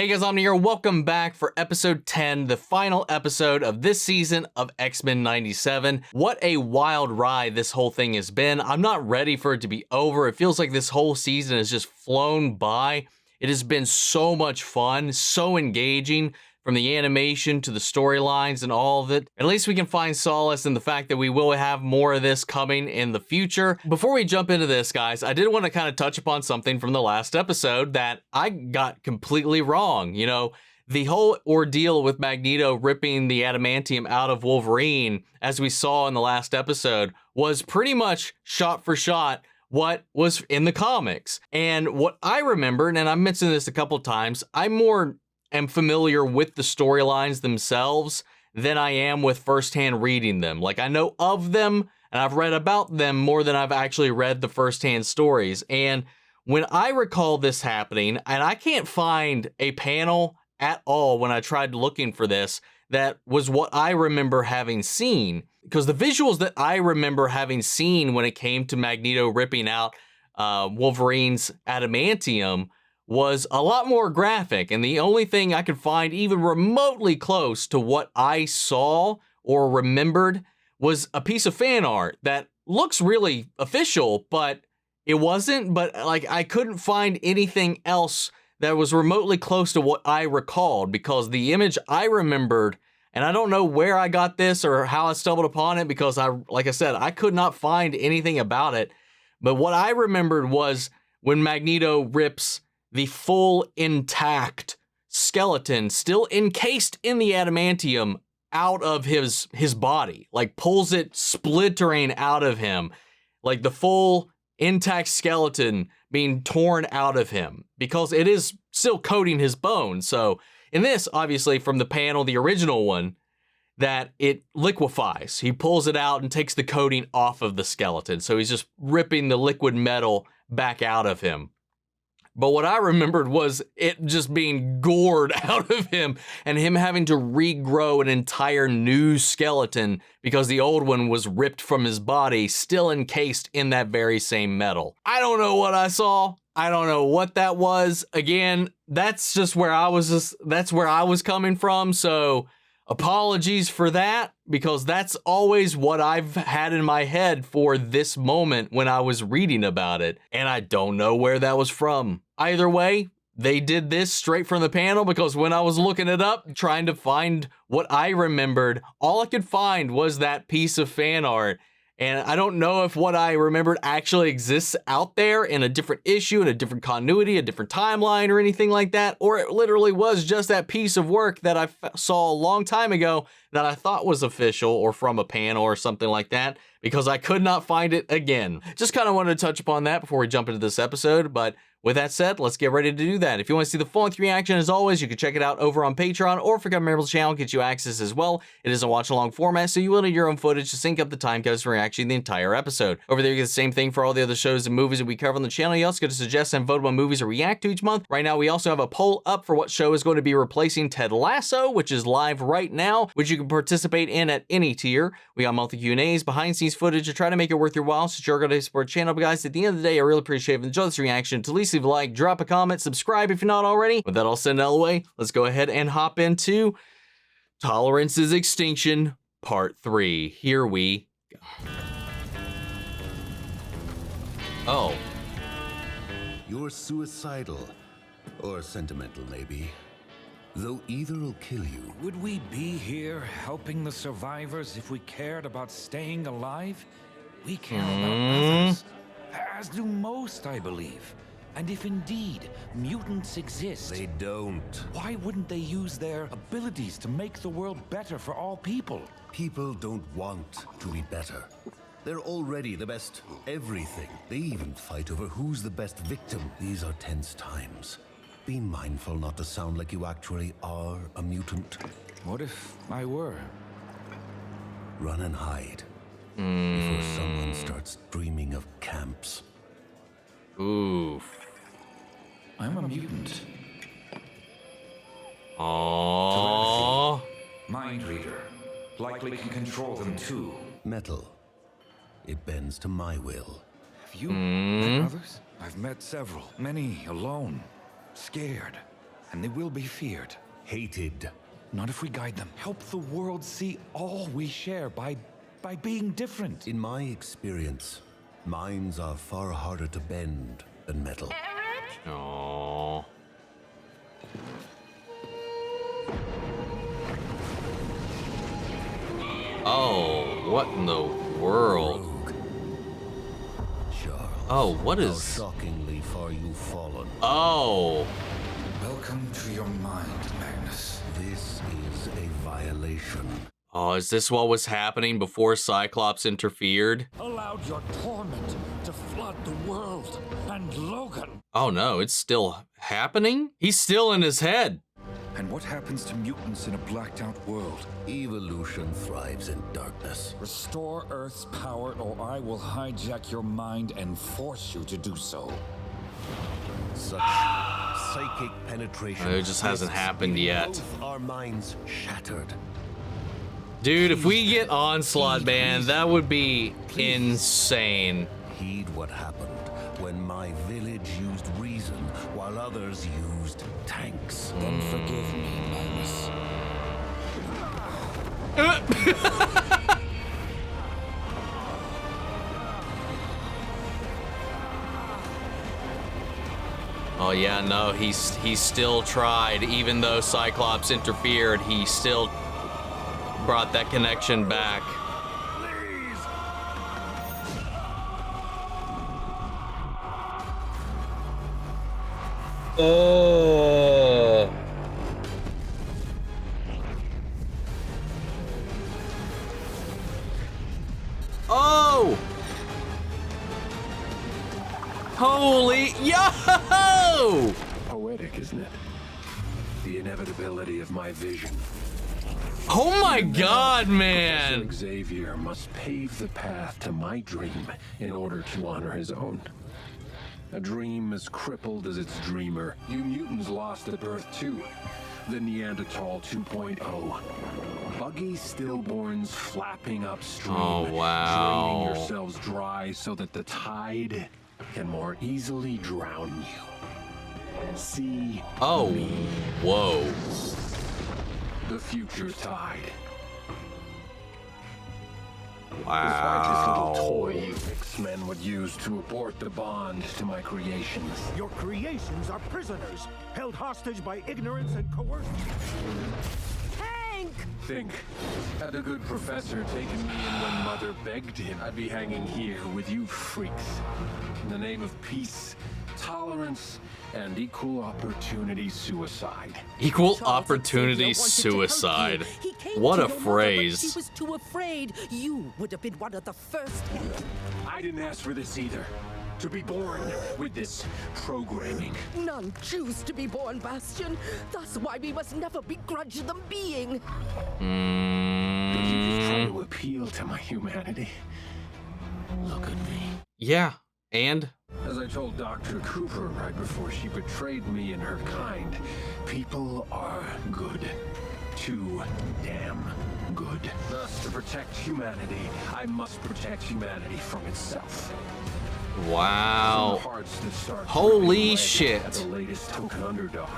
Hey guys, I'm here. Welcome back for episode 10, the final episode of this season of X-Men 97. What a wild ride this whole thing has been. I'm not ready for it to be over. It feels like this whole season has just flown by. It has been so much fun, so engaging, from the animation to the storylines and all of it. At least we can find solace in the fact that we will have more of this coming in the future. Before we jump into this, guys, I did want to kind of touch upon something from the last episode that I got completely wrong. You know, the whole ordeal with Magneto ripping the adamantium out of Wolverine, as we saw in the last episode, was pretty much shot for shot what was in the comics. And what I remembered, and I mentioned this a couple times, am familiar with the storylines themselves than I am with firsthand reading them. Like, I know of them and I've read about them more than I've actually read the firsthand stories. And when I recall this happening, and I can't find a panel at all when I tried looking for this, that was what I remember having seen. Because the visuals that I remember having seen when it came to Magneto ripping out Wolverine's adamantium was a lot more graphic, and the only thing I could find even remotely close to what I saw or remembered was a piece of fan art that looks really official, but it wasn't. But like, I couldn't find anything else that was remotely close to what I recalled, because the image I remembered, and I don't know where I got this or how I stumbled upon it, because like I said, I could not find anything about it. But what I remembered was when Magneto rips the full intact skeleton, still encased in the adamantium, out of his body, like pulls it splintering out of him, like the full intact skeleton being torn out of him, because it is still coating his bones. So in this, obviously from the panel, the original one, that it liquefies. He pulls it out and takes the coating off of the skeleton. So he's just ripping the liquid metal back out of him. But what I remembered was it just being gored out of him and him having to regrow an entire new skeleton because the old one was ripped from his body, still encased in that very same metal. I don't know what I saw. I don't know what that was. Again, that's where I was coming from. So apologies for that, because that's always what I've had in my head for this moment when I was reading about it, and I don't know where that was from. Either way, they did this straight from the panel, because when I was looking it up, trying to find what I remembered, all I could find was that piece of fan art. And I don't know if what I remembered actually exists out there in a different issue, in a different continuity, a different timeline, or anything like that, or it literally was just that piece of work that I saw a long time ago that I thought was official or from a panel or something like that, because I could not find it again. Just kind of wanted to touch upon that before we jump into this episode, but with that said, let's get ready to do that. If you want to see the full-length reaction, as always, you can check it out over on Patreon, or if you're a member of the channel, get you access as well. It is a watch-along format, so you will need your own footage to sync up the time codes for reaction the entire episode. Over there, you get the same thing for all the other shows and movies that we cover on the channel. You also get to suggest and vote on movies to react to each month. Right now, we also have a poll up for what show is going to be replacing Ted Lasso, which is live right now, which you can participate in at any tier. We got monthly Q&As, behind-the-scenes footage to try to make it worth your while, so you're going to support the channel. But guys, at the end of the day, I really appreciate it. If you enjoy this reaction, to at least leave a like, drop a comment, subscribe if you're not already. With that all said and out of the way, let's go ahead and hop into Is Extinction Part 3. Here we go. Oh. You're suicidal, or sentimental maybe, though either will kill you. Would we be here helping the survivors if we cared about staying alive? We care about others, as do most, I believe. And if indeed mutants exist, They don't. why wouldn't they use their abilities to make the world better for all people? People don't want to be better. They're already the best everything. They even fight over who's the best victim. These are tense times. Be mindful not to sound like you actually are a mutant. What if I were? Run and hide before someone starts dreaming of camps. Oof. I'm a mutant. Aww. Mind reader. Likely can control them too. Metal. It bends to my will. Have you met others? I've met several. Many alone. Scared. and they will be feared. Hated. Not if we guide them. Help the world see all we share by being different. In my experience, minds are far harder to bend than metal. Aww. Oh, what in the world? Rogue. Charles, Oh, what how is... shockingly far you've fallen. Oh. Welcome to your mind, Magnus. This is a violation. Oh, is this what was happening before Cyclops interfered? Allowed your torment to flood the world and Logan. Oh no, it's still happening? He's still in his head. And what happens to mutants in a blacked out world? Evolution thrives in darkness. Restore Earth's power or I will hijack your mind and force you to do so. Such psychic penetration. It just hasn't happened yet. Both our minds shattered. Dude, if we get Onslaught, man, that would be insane. Heed what happened when my village used reason while others used tanks. Then forgive me, Magnus. Oh yeah, no, he still tried. Even though Cyclops interfered, he still brought that connection back. Oh. Oh. Holy yo! Poetic, isn't it? The inevitability of my vision. Oh my God, man! Professor Xavier must pave the path to my dream in order to honor his own. A dream as crippled as its dreamer. You mutants lost at birth too. The Neanderthal 2.0. Buggy stillborns flapping upstream. Oh, wow. Draining yourselves dry so that the tide can more easily drown you. See Oh, me. whoa. The future tide. Wow. Despite this little toy you XMen would use to abort the bond to my creations. Your creations are prisoners, held hostage by ignorance and coercion. Hank! Think, had a good professor taken me in when Mother begged him, I'd be hanging here with you freaks. In the name of peace, tolerance, and equal opportunity suicide. Equal opportunity suicide. What a phrase. He was too afraid. You would have been one of the first. I didn't ask for this either. To be born with this programming. None choose to be born, Bastion. That's why we must never begrudge them being. Did you just try to appeal to my humanity? Look at me. Yeah, and? As I told Dr. Cooper right before she betrayed me and her kind, people are good. Too damn good. Thus, to protect humanity, I must protect humanity from itself. Wow. From hearts that start Holy dripping red shit. at the latest token underdog.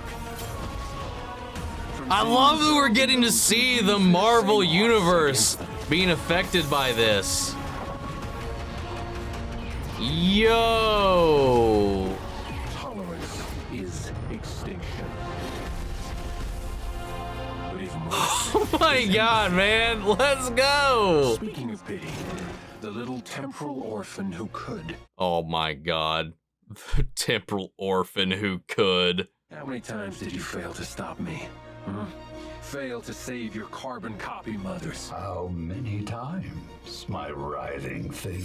From I love that we're things getting to see the Marvel Universe being affected by this. Yo! tolerance is extinction. But even more Oh my God, man, let's go! speaking of pity, the little temporal orphan who could. Oh my God, the temporal orphan who could. How many times did you fail to stop me? Fail to save your carbon copy mothers? How many times, my writhing thing?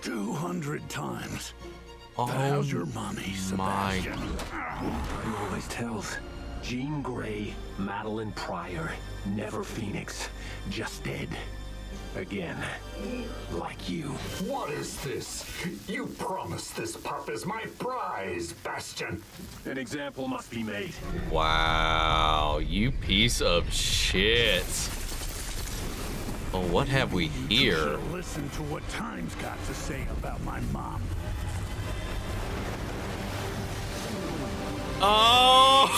200 times. Oh How's your mommy, my. Sebastian? He always tells. Jean Grey, Madeline Pryor, never Phoenix, just dead. Again. Like you. What is this? You promised this pup as my prize, Bastion. An example must be made. Wow, you piece of shit. Oh, what have we here? Should've listened to what Time's got to say about my mom. Oh!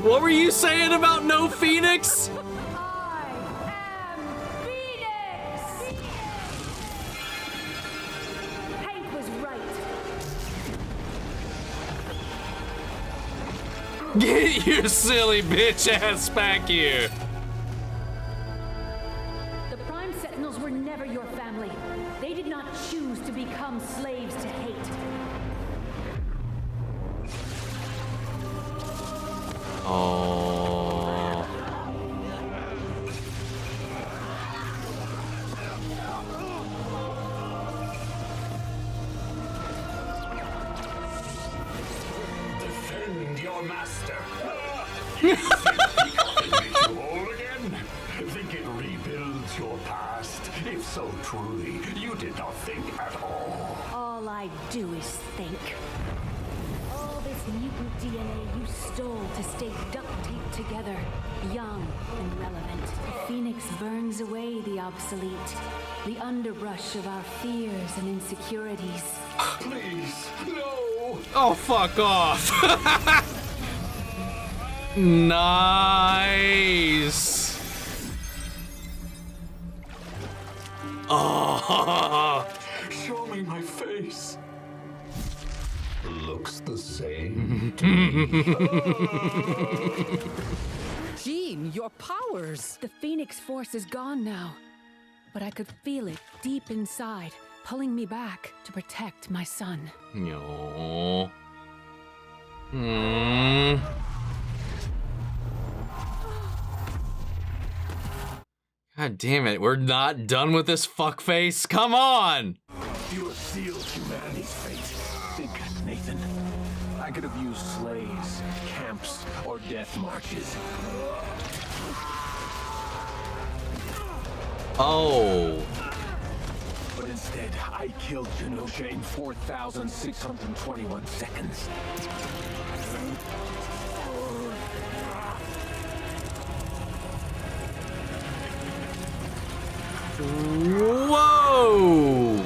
What were you saying about no Phoenix? I am Phoenix! Hank was right. Get your silly bitch ass back here. The Prime Sentinels were never your family. They did not choose to become slaves to hate. Oh. Defend your master. You think it makes you whole again? Think it rebuilds your past? If so truly, you did not think at all. All I do is think. All this mutant DNA you stole to stay duct taped together, young and relevant. The Phoenix burns away the obsolete, the underbrush of our fears and insecurities. Please, no! Oh, fuck off. Nice. Oh. Show me my face. Looks the same to me. Jean, your powers! The Phoenix Force is gone now, but I could feel it deep inside, pulling me back to protect my son. No. God damn it, we're not done with this fuckface. Come on! You have sealed humanity's fate. Think, Nathan. I could have used sleighs, camps, or death marches. Oh. But instead, I killed Genosha in 4,621 seconds. Whoa!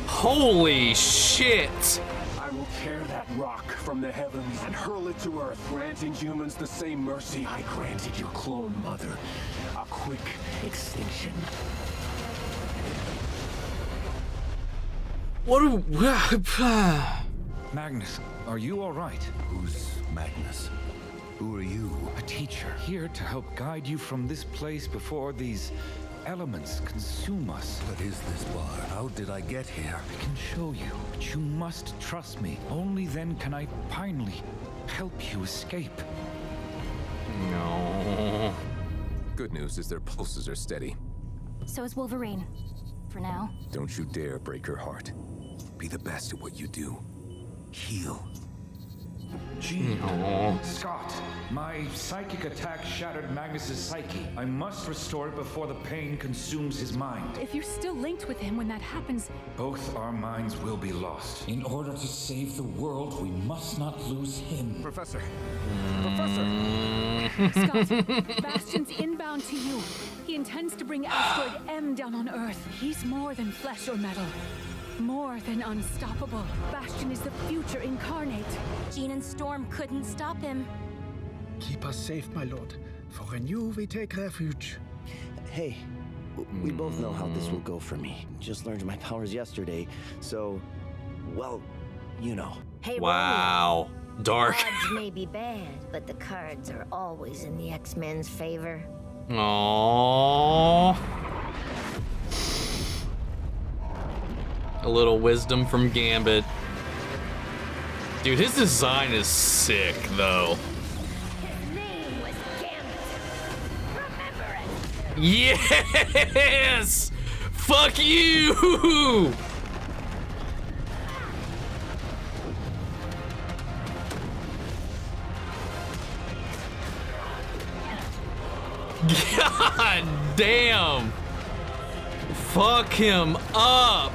Holy shit! I will tear that rock from the heavens and hurl it to Earth, granting humans the same mercy I granted your clone mother. A quick extinction. What do... Magnus, are you all right? Who's Magnus? Who are you? A teacher, here to help guide you from this place before these elements consume us. What is this bar? How did I get here? I can show you, but you must trust me. Only then can I finally help you escape. No. Good news is their pulses are steady. So is Wolverine. For now. Don't you dare break her heart. Be the best at what you do. Heal. Gene. Scott, my psychic attack shattered Magnus's psyche. I must restore it before the pain consumes his mind. If you're still linked with him when that happens, Both our minds will be lost. In order to save the world, we must not lose him. Professor. Scott, Bastion's inbound to you. He intends to bring Asteroid M down on Earth. He's more than flesh or metal. More than unstoppable. Bastion is the future incarnate. Jean and Storm couldn't stop him. Keep us safe, my lord. For in you we take refuge. Hey, we both know how this will go for me. Just learned my powers yesterday, so, well, you know. Hey, Wow. Dark. odds may be bad, but the cards are always in the X-Men's favor. Aww. A little wisdom from Gambit. Dude, his design is sick, though. His name was Gambit. Remember it. Yes! Fuck you! God damn! Fuck him up!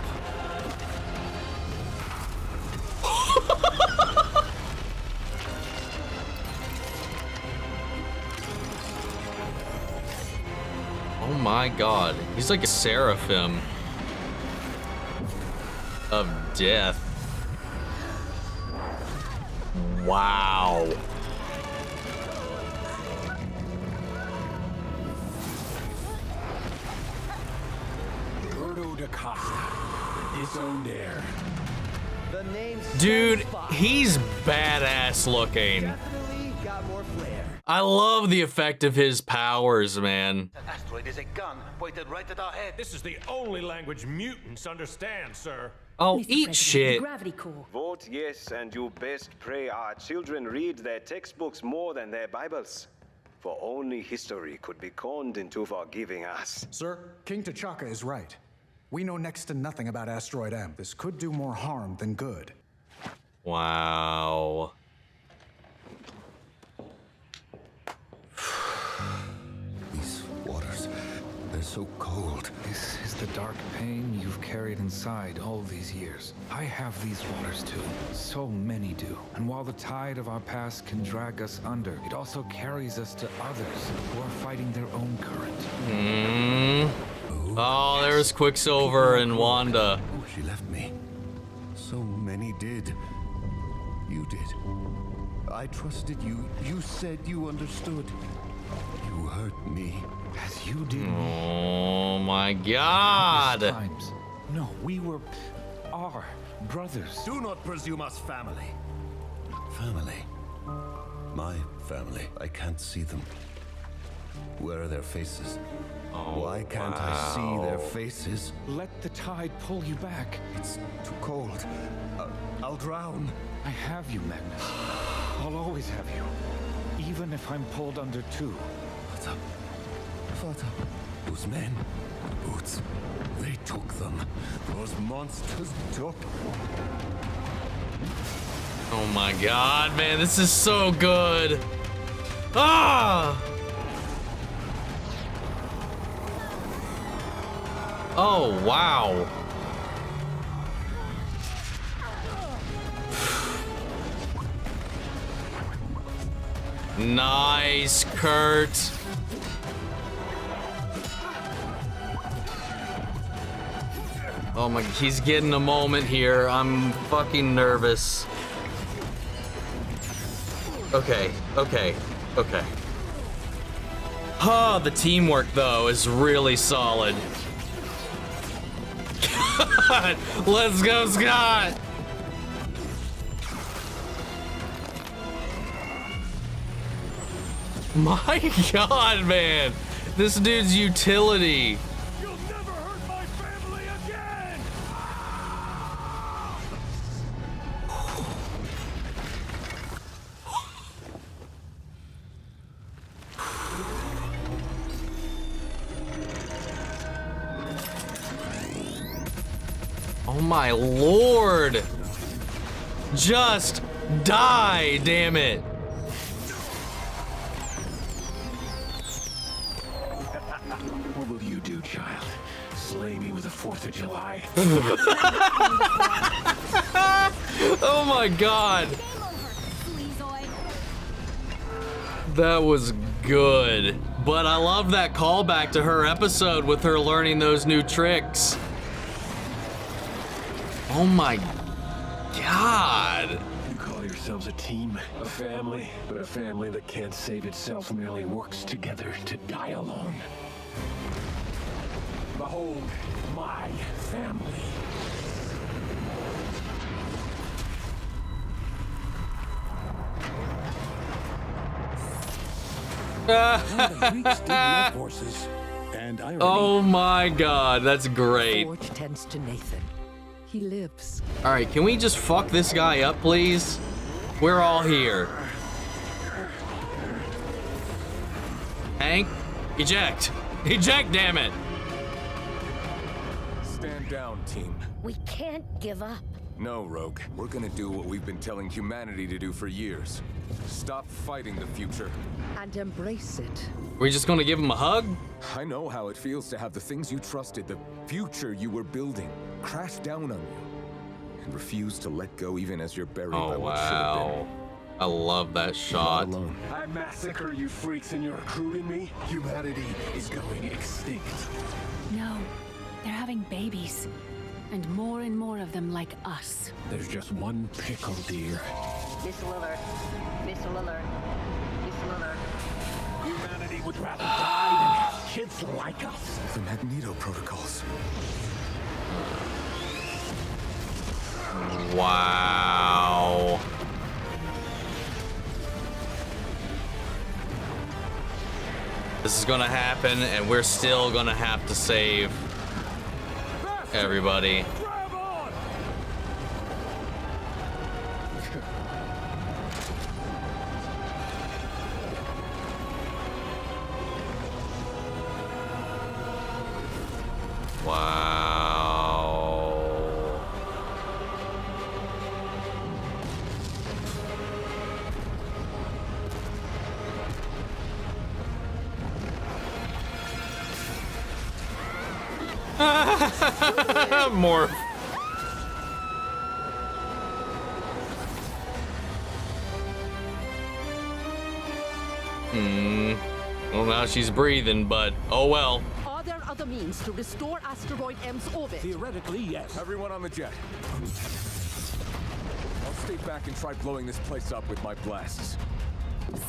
Oh my god, he's like a seraphim. of death. Wow. Disowned heir. The name's Dude, he's badass looking. definitely got more flair. I love the effect of his powers, man. That asteroid is a gun pointed right at our head. This is the only language mutants understand, sir. Oh, Mr. eat President, shit. Gravity core. Vote yes, and you best pray our children read their textbooks more than their Bibles. For only history could be conned into forgiving us. Sir, King T'Chaka is right. We know next to nothing about Asteroid M. This could do more harm than good. Wow. These waters, they're so cold. This is the dark pain you've carried inside all these years. I have these waters too. So many do. And while the tide of our past can drag us under, it also carries us to others who are fighting their own current. Oh, there's Quicksilver and Wanda. Oh, she left me. So many did. You did. I trusted you. You said you understood. You hurt me. As you did. Oh my God. Times. No, we are brothers. Do not presume us family. Family? My family. I can't see them. Where are their faces? Why can't I see their faces? Let the tide pull you back. It's too cold. I'll drown. I have you, Magneto. I'll always have you. Even if I'm pulled under too. Father. Those men. Boots. They took them. Those monsters took. Oh my God, man, this is so good. Ah! Oh, wow. Nice, Kurt. Oh my, he's getting a moment here. I'm fucking nervous. Okay. Ah, the teamwork though is really solid. God, let's go, Scott! My God, man! This dude's utility. You'll never hurt my family again! Oh my Lord! Just die, damn it! What will you do, child? Slay me with the 4th of July? Oh my God! That was good. But I love that callback to her episode with her learning those new tricks. Oh my God. You call yourselves a team, a family, but a family that can't save itself merely works together to die alone. Behold, my family. Oh my God, that's great. Forge tends to Nathan. He lives. All right, can we just fuck this guy up, please? We're all here. Hank, eject. Eject, damn it. Stand down, team. We can't give up. No, Rogue. We're gonna do what we've been telling humanity to do for years. Stop fighting the future. And embrace it. We're just gonna give him a hug? I know how it feels to have the things you trusted, the future you were building, crash down on you. And refuse to let go even as you're buried by what should have been. Wow. I love that shot. I massacre you freaks and you're recruiting me? Humanity is going extinct. No, they're having babies. and more of them like us. There's just one pickle, dear. Missile alert. Missile alert. Missile alert. Humanity would rather die than have kids like us. The Magneto protocols. Wow. This is gonna happen, and we're still gonna have to save everybody. Wow. Morph. Well, now she's breathing, but oh well. Are there other means to restore Asteroid M's orbit? Theoretically, yes. Everyone on the jet. I'll stay back and try blowing this place up with my blasts.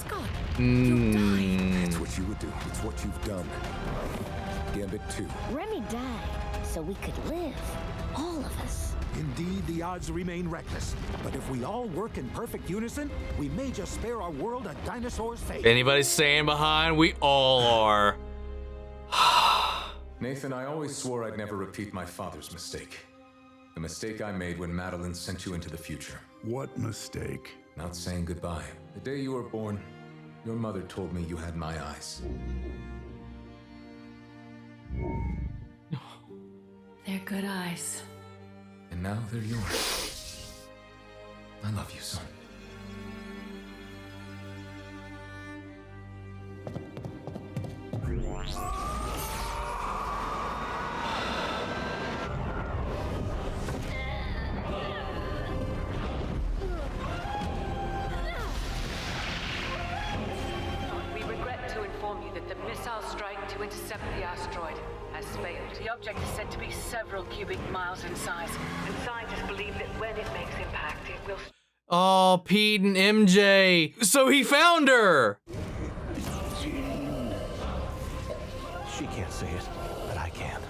Scott, It's what you would do. It's what you've done. Gambit 2. Remy died so we could live. All of us. Indeed, the odds remain reckless. But if we all work in perfect unison, we may just spare our world a dinosaur's fate. If anybody's staying behind, we all are. Nathan, I always swore I'd never repeat my father's mistake. The mistake I made when Madeline sent you into the future. What mistake? Not saying goodbye. The day you were born, your mother told me you had my eyes. They're good eyes. And now they're yours. I love you, son. We regret to inform you that the missile strike to intercept the asteroid has failed. The object is said to be several cubic miles in size, and scientists believe that when it makes impact, it will... Oh, Pete and MJ. So he found her. She can't say it, but I can.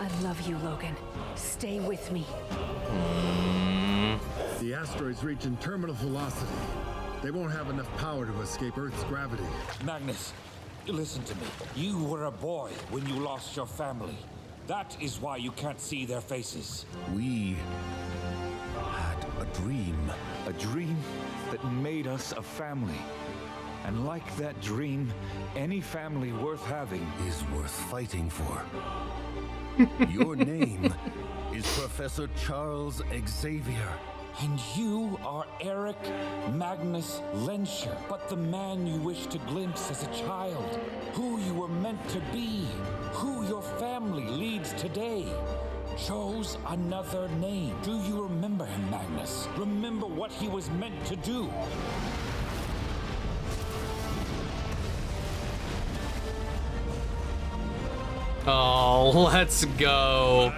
I love you, Logan. Stay with me. The asteroid's reaching terminal velocity. They won't have enough power to escape Earth's gravity. Magnus, listen to me. You were a boy when you lost your family. That is why you can't see their faces. We had a dream. A dream that made us a family. And like that dream, any family worth having is worth fighting for. Your name is Professor Charles Xavier. And you are Erik Magnus Lehnsherr, but the man you wished to glimpse as a child, who you were meant to be, who your family leads today, chose another name. Do you remember him, Magnus? Remember what he was meant to do? Oh, let's go.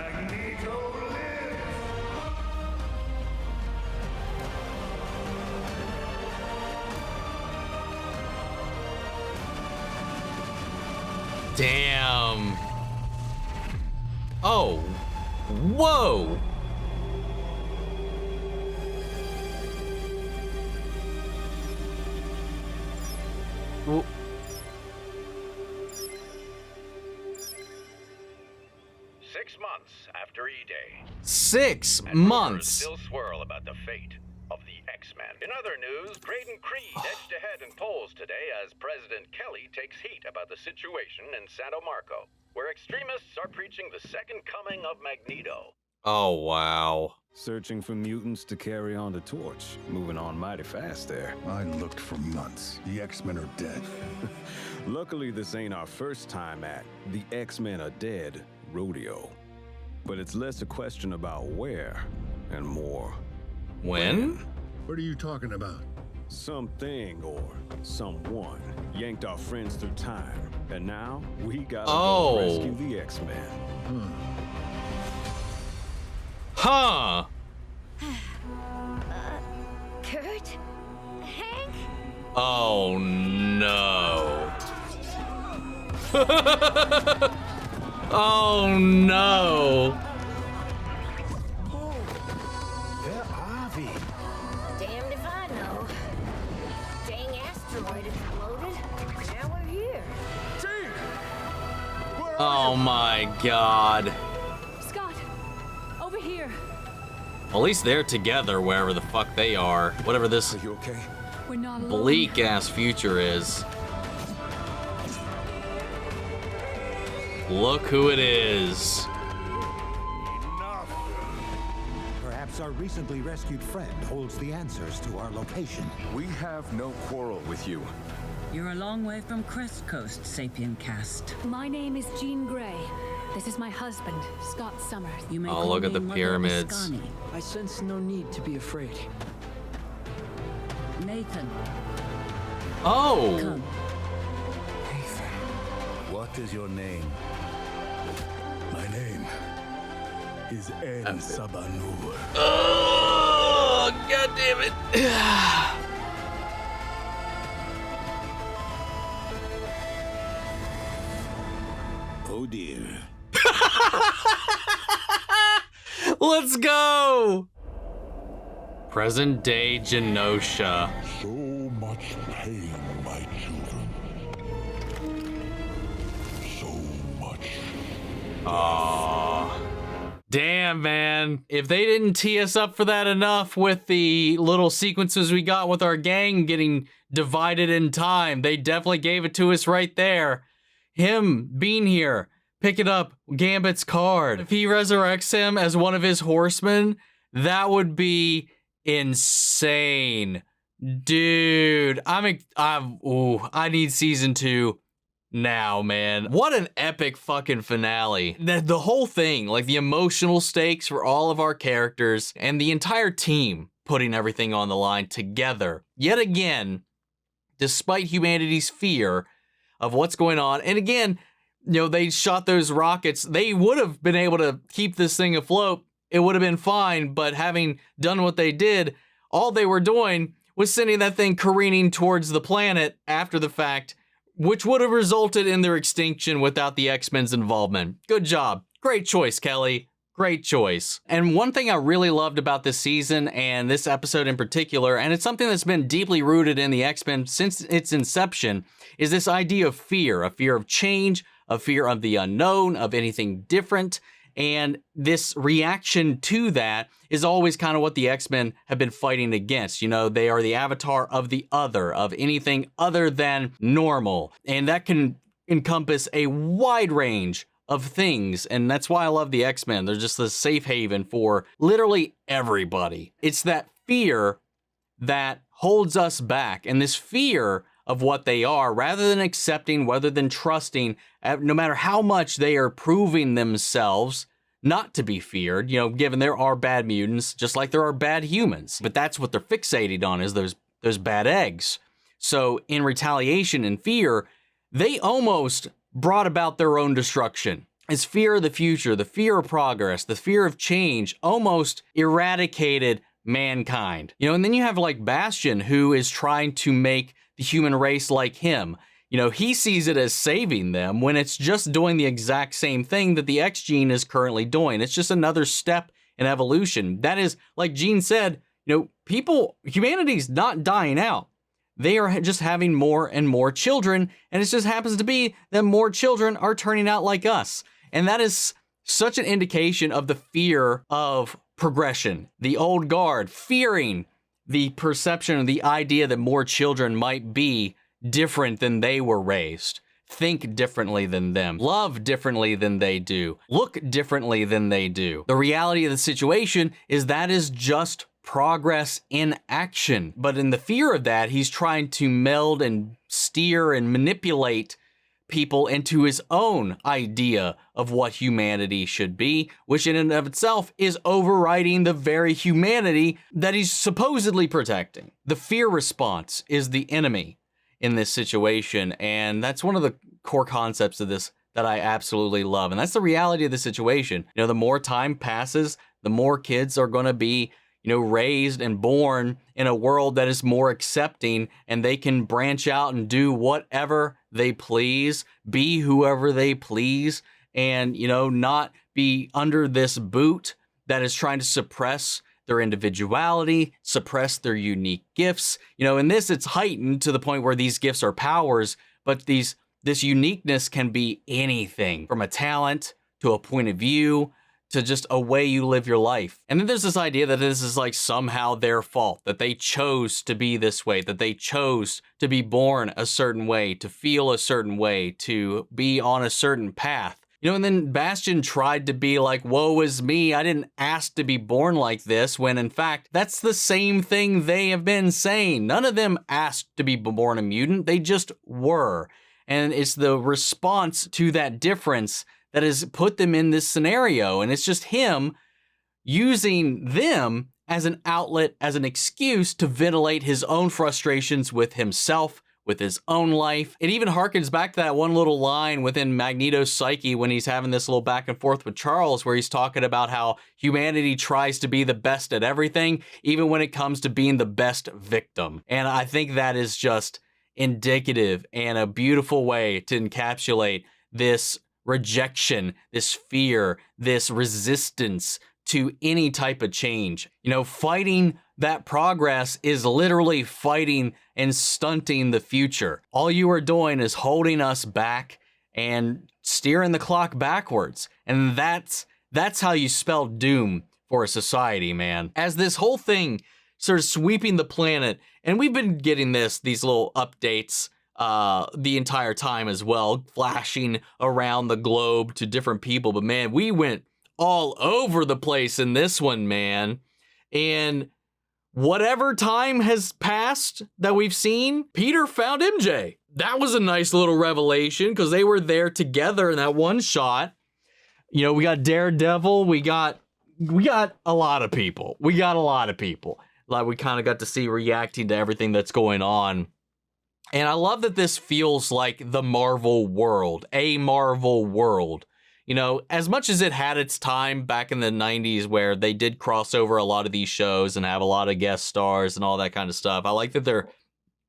Damn. Oh. Whoa. Well, 6 months after E-Day. 6 And months. rumors still swirl about the fate of the X-Men. In other news, Graydon Creed edged ahead in polls today as President Kelly takes heat about the situation in Santo Marco, where extremists are preaching the second coming of Magneto. Oh, wow. Searching for mutants to carry on the torch. Moving on mighty fast there. I looked for months. The X-Men are dead. Luckily, this ain't our first time at the X-Men are dead rodeo. But it's less a question about where and more when. What are you talking about? Something or someone yanked our friends through time, and now we gotta Oh. go rescue the X-Men. Huh. Kurt? Hank? Oh no. Oh no. Where are we? Damned if I know. Dang asteroid exploded. Now we're here. Oh my god. Scott, over here. At least they're together wherever the fuck they are. Whatever this We're not alone. bleak ass future is. Look who it is. Perhaps our recently rescued friend holds the answers to our location. We have no quarrel with you. You're a long way from Crest Coast, Sapien Cast. My name is Jean Grey. This is my husband, Scott Summers. You may Oh, call look at me the Mother pyramids. Iscani. I sense no need to be afraid. Nathan. Oh. Come. What is your name? My name is En Sabanur. Oh, god damn it. Oh dear. Let's go. Present day Genosha. So much pain, my children. So much. Aww. Damn, man. If they didn't tee us up for that enough with the little sequences we got with our gang getting divided in time, they definitely gave it to us right there. Him being here, picking up Gambit's card. If he resurrects him as one of his horsemen, that would be insane. Dude, I need season 2 now, man. What an epic fucking finale. The whole thing, like the emotional stakes for all of our characters and the entire team putting everything on the line together. Yet again, despite humanity's fear of what's going on. And again, you know, they shot those rockets. They would have been able to keep this thing afloat. It would have been fine. But having done what they did, all they were doing was sending that thing careening towards the planet after the fact, which would have resulted in their extinction without the X-Men's involvement. Good job. Great choice, Kelly. Great choice. And one thing I really loved about this season and this episode in particular, and it's something that's been deeply rooted in the X-Men since its inception, is this idea of fear, a fear of change, a fear of the unknown, of anything different. And this reaction to that is always kind of what the X-Men have been fighting against. You know, they are the avatar of the other, of anything other than normal. And that can encompass a wide range of things. And that's why I love the X-Men. They're just the safe haven for literally everybody. It's that fear that holds us back. And this fear of what they are, rather than accepting, rather than trusting, no matter how much they are proving themselves not to be feared, you know, given there are bad mutants, just like there are bad humans. But that's what they're fixated on, is those bad eggs. So in retaliation and fear, they almost brought about their own destruction. As fear of the future, the fear of progress, the fear of change almost eradicated mankind. You know, and then you have like Bastion, who is trying to make the human race like him. You know, he sees it as saving them when it's just doing the exact same thing that the X gene is currently doing. It's just another step in evolution. That is, like Jean said, you know, humanity's not dying out. They are just having more and more children, and it just happens to be that more children are turning out like us. And that is such an indication of the fear of progression. The old guard fearing the perception or the idea that more children might be different than they were raised, think differently than them, love differently than they do, look differently than they do. The reality of the situation is that is just progress in action. But in the fear of that, he's trying to meld and steer and manipulate people into his own idea of what humanity should be, which in and of itself is overriding the very humanity that he's supposedly protecting. The fear response is the enemy in this situation, and that's one of the core concepts of this that I absolutely love, and that's the reality of the situation. You know, the more time passes, the more kids are going to be, raised and born in a world that is more accepting, and they can branch out and do whatever they please, be whoever they please, and, not be under this boot that is trying to suppress their individuality, suppress their unique gifts. In this, it's heightened to the point where these gifts are powers, but this uniqueness can be anything from a talent to a point of view to just a way you live your life. And then there's this idea that this is like somehow their fault, that they chose to be this way, that they chose to be born a certain way, to feel a certain way, to be on a certain path. And then Bastion tried to be like, woe is me, I didn't ask to be born like this, when in fact, that's the same thing they have been saying. None of them asked to be born a mutant, they just were. And it's the response to that difference that has put them in this scenario. And it's just him using them as an outlet, as an excuse to ventilate his own frustrations with himself, with his own life. It even harkens back to that one little line within Magneto's psyche when he's having this little back and forth with Charles, where he's talking about how humanity tries to be the best at everything, even when it comes to being the best victim. And I think that is just indicative and a beautiful way to encapsulate this rejection, this fear, this resistance to any type of change. Fighting that progress is literally fighting and stunting the future. All you are doing is holding us back and steering the clock backwards. And that's how you spell doom for a society, man. As this whole thing starts sweeping the planet, and we've been getting these little updates the entire time as well, flashing around the globe to different people. But man, we went all over the place in this one, man. And whatever time has passed that we've seen, Peter found MJ. That was a nice little revelation because they were there together in that one shot. We got Daredevil. We got a lot of people. Like we kind of got to see reacting to everything that's going on. And I love that this feels like the Marvel world, a Marvel world. As much as it had its time back in the 90s where they did cross over a lot of these shows and have a lot of guest stars and all that kind of stuff, I like that they're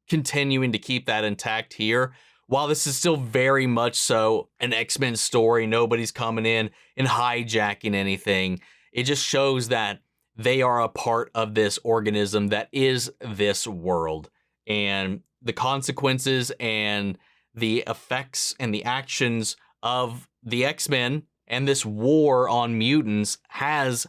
continuing to keep that intact here. While this is still very much so an X-Men story, nobody's coming in and hijacking anything. It just shows that they are a part of this organism that is this world. And the consequences and the effects and the actions of the X-Men and this war on mutants has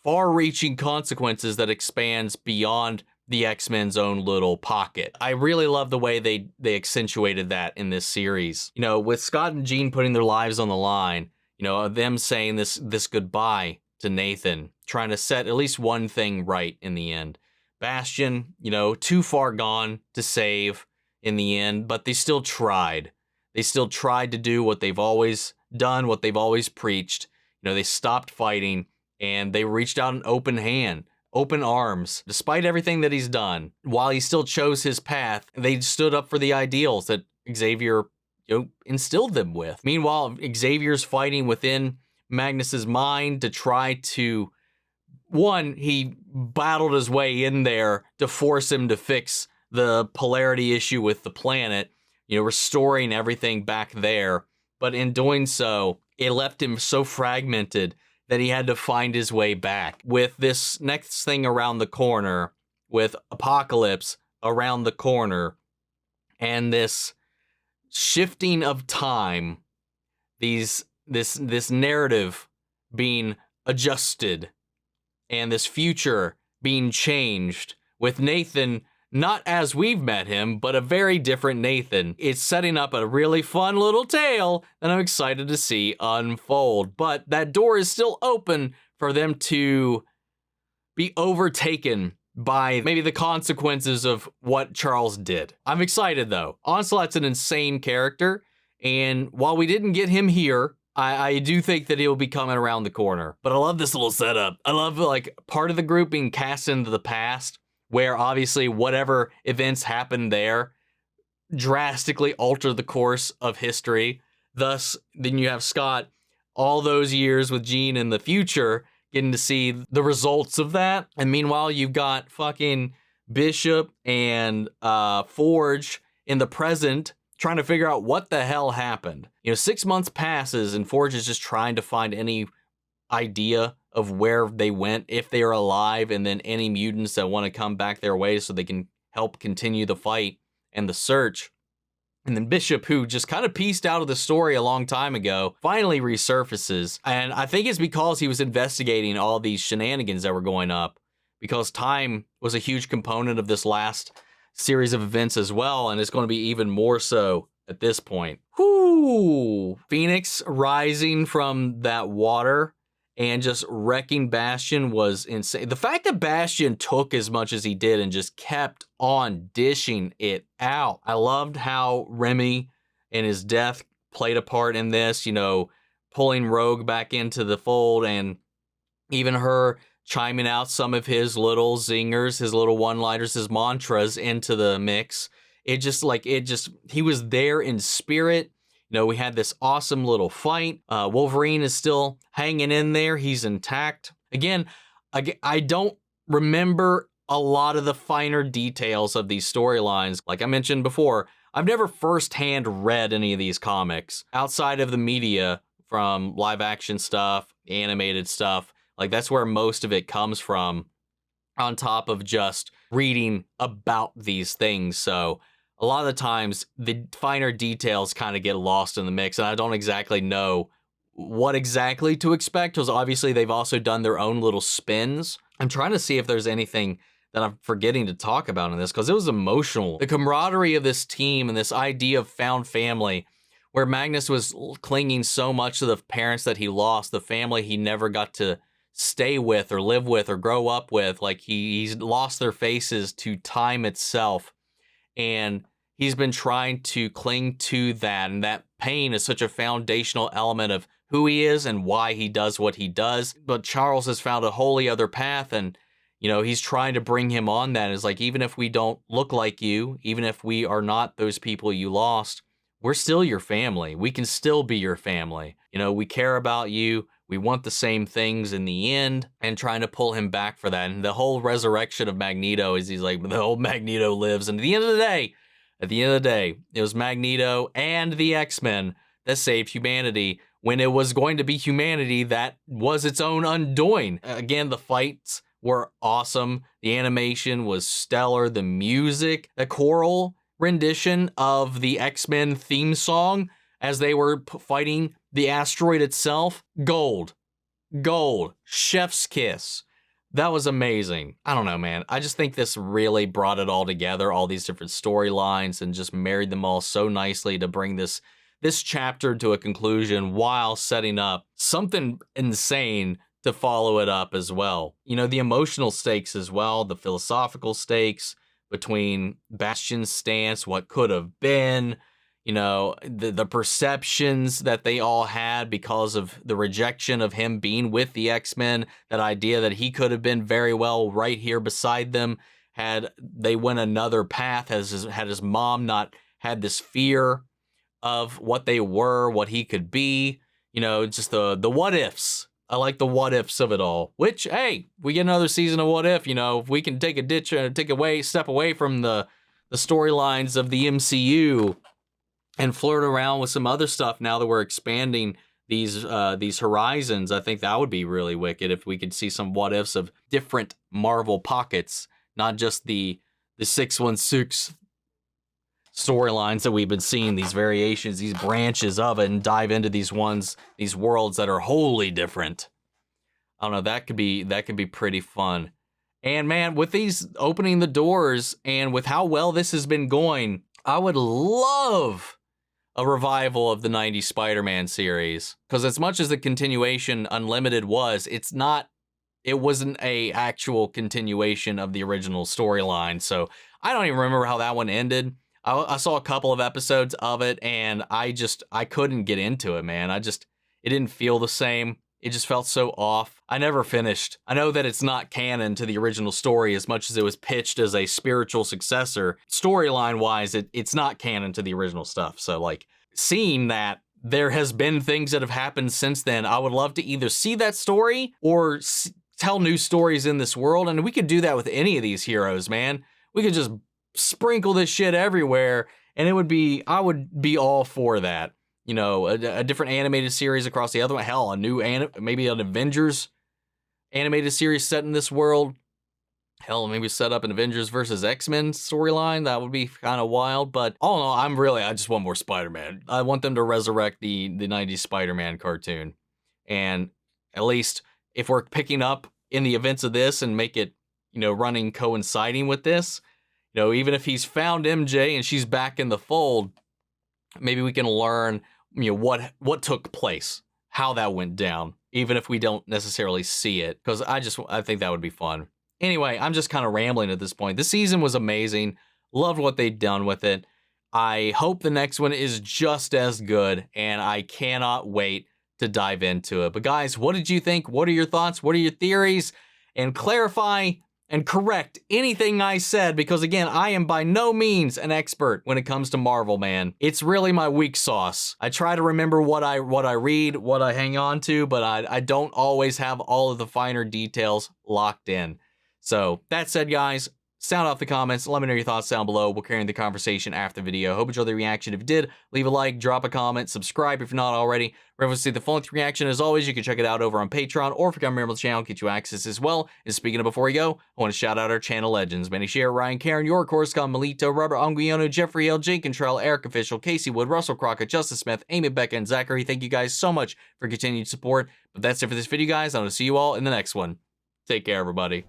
far-reaching consequences that expands beyond the X-Men's own little pocket. I really love the way they accentuated that in this series. With Scott and Jean putting their lives on the line, them saying this goodbye to Nathan, trying to set at least one thing right in the end. Bastion, too far gone to save in the end, but they still tried. They still tried to do what they've always done, what they've always preached. They stopped fighting and they reached out an open hand, open arms, despite everything that he's done. While he still chose his path, they stood up for the ideals that Xavier instilled them with. Meanwhile, Xavier's fighting within Magnus's mind to try to, he battled his way in there to force him to fix the polarity issue with the planet, restoring everything back there. But in doing so, it left him so fragmented that he had to find his way back. With this next thing around the corner, with Apocalypse around the corner, and this shifting of time, this narrative being adjusted, and this future being changed, with Nathan not as we've met him, but a very different Nathan. It's setting up a really fun little tale that I'm excited to see unfold. But that door is still open for them to be overtaken by maybe the consequences of what Charles did. I'm excited though. Onslaught's an insane character, and while we didn't get him here, I do think that he'll be coming around the corner. But I love this little setup. I love part of the group being cast into the past, where obviously whatever events happened there drastically alter the course of history. Thus, then you have Scott all those years with Jean in the future getting to see the results of that. And meanwhile, you've got fucking Bishop and Forge in the present trying to figure out what the hell happened. 6 months passes and Forge is just trying to find any idea of where they went, if they are alive, and then any mutants that want to come back their way so they can help continue the fight and the search. And then Bishop, who just kind of pieced out of the story a long time ago, finally resurfaces. And I think it's because he was investigating all these shenanigans that were going up, because time was a huge component of this last series of events as well, and it's going to be even more so at this point. Whoo! Phoenix rising from that water and just wrecking Bastion was insane. The fact that Bastion took as much as he did and just kept on dishing it out. I loved how Remy and his death played a part in this, pulling Rogue back into the fold, and even her chiming out some of his little zingers, his little one-liners, his mantras into the mix. He was there in spirit. We had this awesome little fight. Wolverine is still hanging in there. He's intact. Again, I don't remember a lot of the finer details of these storylines. Like I mentioned before, I've never firsthand read any of these comics outside of the media, from live action stuff, animated stuff. Like that's where most of it comes from, on top of just reading about these things. So a lot of the times the finer details kind of get lost in the mix, and I don't exactly know what exactly to expect, because obviously they've also done their own little spins. I'm trying to see if there's anything that I'm forgetting to talk about in this, because it was emotional. The camaraderie of this team and this idea of found family, where Magnus was clinging so much to the parents that he lost, the family he never got to stay with or live with or grow up with. Like he's lost their faces to time itself. And he's been trying to cling to that. And that pain is such a foundational element of who he is and why he does what he does. But Charles has found a wholly other path, and, he's trying to bring him on that. It's like, even if we don't look like you, even if we are not those people you lost, we're still your family. We can still be your family. We care about you. We want the same things in the end, and trying to pull him back for that. And the whole resurrection of Magneto is, he's like, the old Magneto lives. And at the end of the day, it was Magneto and the X-Men that saved humanity, when it was going to be humanity that was its own undoing. Again, the fights were awesome. The animation was stellar. The music, the choral rendition of the X-Men theme song as they were fighting the asteroid itself, gold, chef's kiss. That was amazing. I don't know, man. I just think this really brought it all together, all these different storylines, and just married them all so nicely to bring this chapter to a conclusion while setting up something insane to follow it up as well. The emotional stakes as well, the philosophical stakes between Bastion's stance, what could have been, the perceptions that they all had because of the rejection of him being with the X-Men, that idea that he could have been very well right here beside them had they went another path, had his mom not had this fear of what they were, what he could be, just the what ifs. I like the what ifs of it all, which, hey, we get another season of What If, if we can take a step away from the storylines of the MCU and flirt around with some other stuff now that we're expanding these horizons. I think that would be really wicked if we could see some what ifs of different Marvel pockets, not just the 616 storylines that we've been seeing, these variations, these branches of it, and dive into these worlds that are wholly different. I don't know, that could be pretty fun. And man, with these opening the doors and with how well this has been going, I would love a revival of the 90s Spider-Man series. Because as much as the continuation Unlimited was, it wasn't a actual continuation of the original storyline. So I don't even remember how that one ended. I saw a couple of episodes of it, and I couldn't get into it, man. It didn't feel the same. It just felt so off. I never finished. I know that it's not canon to the original story as much as it was pitched as a spiritual successor. Storyline-wise, it's not canon to the original stuff. So, like, seeing that there has been things that have happened since then. I would love to either see that story or tell new stories in this world. And we could do that with any of these heroes, man. We could just sprinkle this shit everywhere. And I would be all for that. You know, a different animated series across the other one. Hell, maybe an Avengers animated series set in this world. Hell, maybe set up an Avengers versus X-Men storyline. That would be kind of wild. But all in all, I just want more Spider-Man. I want them to resurrect the 90s Spider-Man cartoon. And at least if we're picking up in the events of this and make it, you know, running coinciding with this, you know, even if he's found MJ and she's back in the fold, maybe we can learn, you know, what took place, how that went down, even if we don't necessarily see it. Because I think that would be fun. Anyway, I'm just kind of rambling at this point. This season was amazing. Loved what they'd done with it. I hope the next one is just as good, and I cannot wait to dive into it. But guys, what did you think? What are your thoughts? What are your theories? And clarify and correct anything I said, because again, I am by no means an expert when it comes to Marvel, man. It's really my weak sauce. I try to remember what I read, what I hang on to, but I don't always have all of the finer details locked in. So that said, guys, sound off the comments. Let me know your thoughts down below. We'll carry on the conversation after the video. Hope you enjoyed the reaction. If you did, leave a like, drop a comment, subscribe if you're not already. Remember to see the full-length reaction. As always, you can check it out over on Patreon, or if you become a member of the channel, get you access as well. And speaking of before we go, I want to shout out our channel legends: Manny Share, Ryan, Karen, York, Coruscant, Melito, Robert Anguiano, Jeffrey L, Jake Contrell, Erik Official, Casey Wood, Russell Crockett, Justice Smith, Amy, Becca, and Zachary. Thank you guys so much for continued support. But that's it for this video, guys. I'm going to see you all in the next one. Take care, everybody.